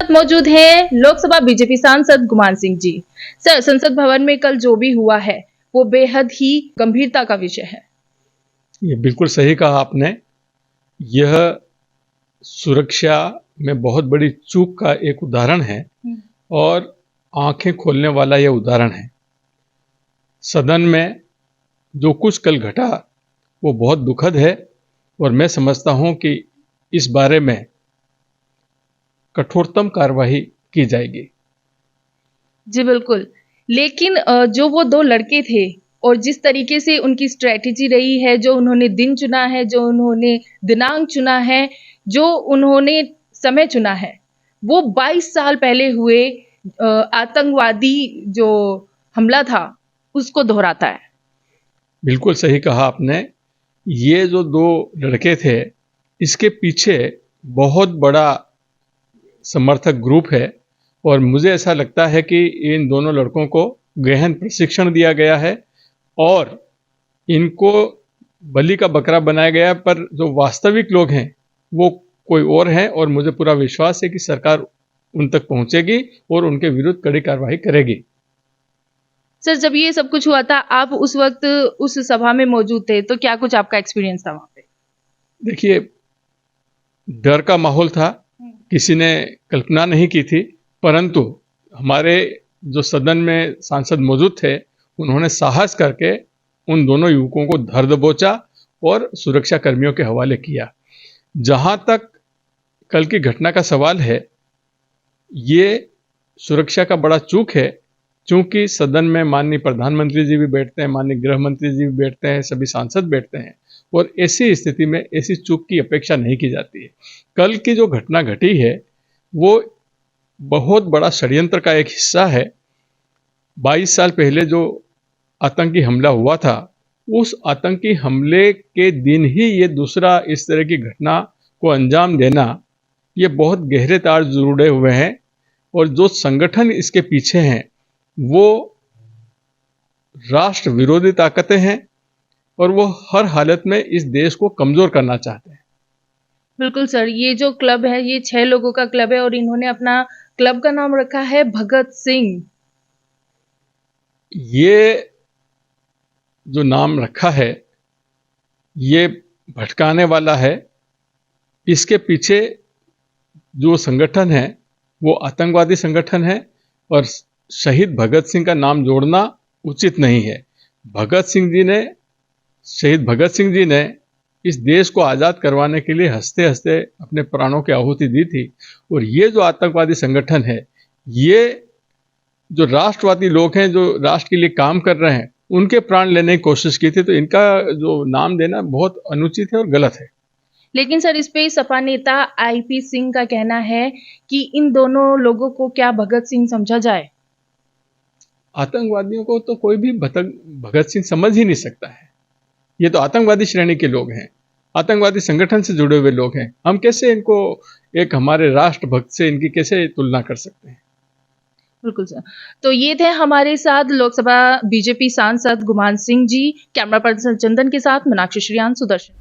मौजूद हैं लोकसभा बीजेपी सांसद गुमान सिंह जी। सर, संसद भवन में कल जो भी हुआ है वो बेहद ही गंभीरता का विषय है। ये बिल्कुल सही कहा आपने। यह सुरक्षा में बहुत बड़ी चूक का एक उदाहरण है और आंखें खोलने वाला यह उदाहरण है। सदन में जो कुछ कल घटा वो बहुत दुखद है और मैं समझता हूं कि इस बारे में कठोरतम कार्रवाई की जाएगी। जी बिल्कुल, लेकिन जो वो दो लड़के थे और जिस तरीके से उनकी स्ट्रेटेजी रही है, जो उन्होंने दिन चुना है, जो उन्होंने दिनांक चुना है, जो उन्होंने समय चुना है, वो 22 साल पहले हुए आतंकवादी जो हमला था उसको दोहराता है। बिल्कुल सही कहा आपने। ये जो दो लड़के थे इसके पीछे बहुत बड़ा समर्थक ग्रुप है और मुझे ऐसा लगता है कि इन दोनों लड़कों को गहन प्रशिक्षण दिया गया है और इनको बलि का बकरा बनाया गया है, पर जो वास्तविक लोग हैं वो कोई और हैं और मुझे पूरा विश्वास है कि सरकार उन तक पहुंचेगी और उनके विरुद्ध कड़ी कार्रवाई करेगी। सर, जब ये सब कुछ हुआ था, आप उस वक्त उस सभा में मौजूद थे, तो क्या कुछ आपका एक्सपीरियंस था वहां पे? देखिए, डर का माहौल था, किसी ने कल्पना नहीं की थी, परंतु हमारे जो सदन में सांसद मौजूद थे उन्होंने साहस करके उन दोनों युवकों को धर दबोचा और सुरक्षा कर्मियों के हवाले किया। जहां तक कल की घटना का सवाल है, ये सुरक्षा का बड़ा चूक है, क्योंकि सदन में माननीय प्रधानमंत्री जी भी बैठते हैं, माननीय गृह मंत्री जी भी बैठते हैं, सभी सांसद बैठते हैं और ऐसी स्थिति में ऐसी चूक की अपेक्षा नहीं की जाती है। कल की जो घटना घटी है वो बहुत बड़ा षड्यंत्र का एक हिस्सा है। 22 साल पहले जो आतंकी हमला हुआ था, उस आतंकी हमले के दिन ही ये दूसरा इस तरह की घटना को अंजाम देना, ये बहुत गहरे तार जुड़े हुए हैं और जो संगठन इसके पीछे हैं वो राष्ट्र विरोधी ताकतें हैं और वो हर हालत में इस देश को कमजोर करना चाहते हैं। बिल्कुल सर, ये जो क्लब है ये 6 लोगों का क्लब है और इन्होंने अपना क्लब का नाम रखा है भगत सिंह। ये जो नाम रखा है ये भटकाने वाला है। इसके पीछे जो संगठन है वो आतंकवादी संगठन है और शहीद भगत सिंह का नाम जोड़ना उचित नहीं है। शहीद भगत सिंह जी ने इस देश को आज़ाद करवाने के लिए हंसते हंसते अपने प्राणों की आहुति दी थी और ये जो आतंकवादी संगठन है, ये जो राष्ट्रवादी लोग हैं जो राष्ट्र के लिए काम कर रहे हैं उनके प्राण लेने की कोशिश की थी, तो इनका जो नाम देना बहुत अनुचित है और गलत है। लेकिन सर, इस पे सपा नेता आईपी सिंह का कहना है कि इन दोनों लोगों को क्या भगत सिंह समझा जाए? आतंकवादियों को तो कोई भी भगत सिंह समझ ही नहीं सकता है। ये तो आतंकवादी श्रेणी के लोग हैं, आतंकवादी संगठन से जुड़े हुए लोग हैं। हम कैसे इनको एक हमारे राष्ट्रभक्त से इनकी कैसे तुलना कर सकते हैं? बिल्कुल सर। तो ये थे हमारे साथ लोकसभा बीजेपी सांसद गुमान सिंह जी। कैमरा पर्सन चंदन के साथ मीनाक्षी श्रीयान, सुदर्शन।